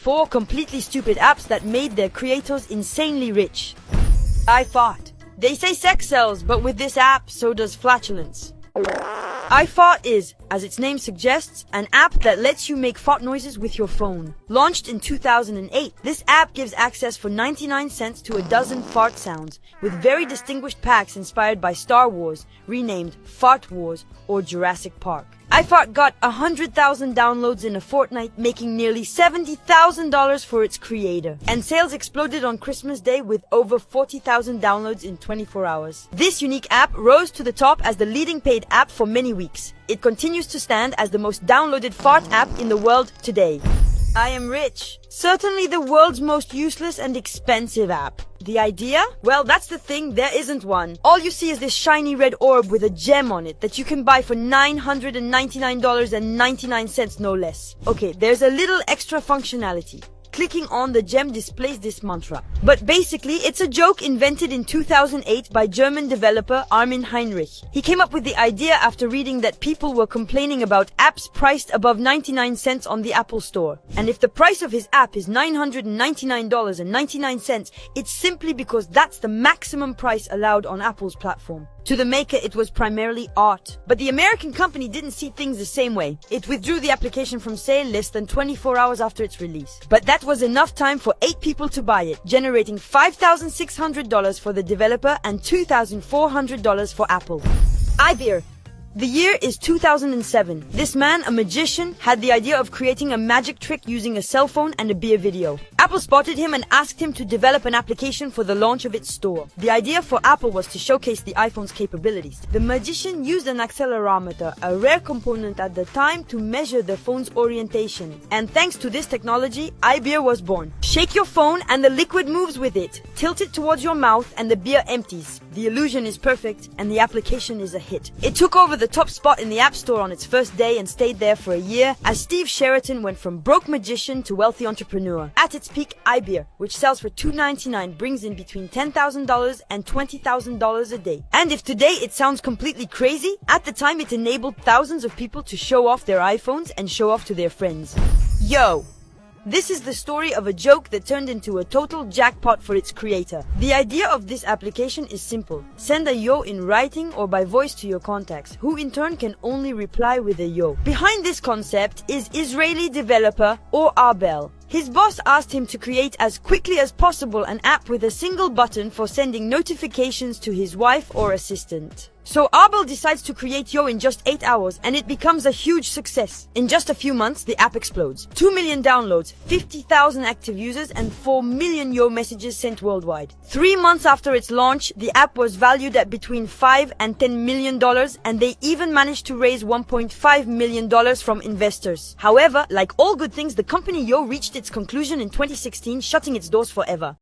4 completely stupid apps that made their creators insanely rich. I fart. They say sex sells, but with this app, so does flatulence. iFart is, as its name suggests, an app that lets you make fart noises with your phone. Launched in 2008, this app gives access for 99 cents to a dozen fart sounds, with very distinguished packs inspired by Star Wars, renamed Fart Wars or Jurassic Park. iFart got 100,000 downloads in a fortnight, making nearly $70,000 for its creator. And sales exploded on Christmas Day with over 40,000 downloads in 24 hours. This unique app rose to the top as the leading paid app for many weeks. It continues to stand as the most downloaded fart app in the world today. I am rich. Certainly the world's most useless and expensive app. The idea? Well, that's the thing, there isn't one. All you see is this shiny red orb with a gem on it that you can buy for $999.99 no less. Okay, there's a little extra functionality. Clicking on the gem displays this mantra. But basically, it's a joke invented in 2008 by German developer Armin Heinrich. He came up with the idea after reading that people were complaining about apps priced above 99 cents on the Apple Store. And if the price of his app is $999.99, it's simply because that's the maximum price allowed on Apple's platform. To the maker, it was primarily art. But the American company didn't see things the same way. It withdrew the application from sale less than 24 hours after its release. But that was enough time for 8 people to buy it, generating $5,600 for the developer and $2,400 for Apple. iBeer. The year is 2007. This man, a magician, had the idea of creating a magic trick using a cell phone and a beer video. Apple spotted him and asked him to develop an application for the launch of its store. The idea for Apple was to showcase the iPhone's capabilities. The magician used an accelerometer, a rare component at the time, to measure the phone's orientation. And thanks to this technology, iBeer was born. Shake your phone and the liquid moves with it. Tilt it towards your mouth and the beer empties. The illusion is perfect and the application is a hit. It took over the top spot in the App Store on its first day and stayed there for a year as Steve Sheraton went from broke magician to wealthy entrepreneur. At its peak, iBeer, which sells for $2.99, brings in between $10,000 and $20,000 a day. And if today it sounds completely crazy, at the time it enabled thousands of people to show off their iPhones and show off to their friends. Yo! This is the story of a joke that turned into a total jackpot for its creator. The idea of this application is simple. Send a yo in writing or by voice to your contacts, who in turn can only reply with a yo. Behind this concept is Israeli developer Or Arbel. His boss asked him to create as quickly as possible an app with a single button for sending notifications to his wife or assistant. So Arbel decides to create Yo in just 8 hours and it becomes a huge success. In just a few months, the app explodes. 2 million downloads, 50,000 active users and 4 million Yo messages sent worldwide. 3 months after its launch, the app was valued at between $5 and $10 million and they even managed to raise $1.5 million from investors. However, like all good things, the company Yo reached its conclusion in 2016, shutting its doors forever.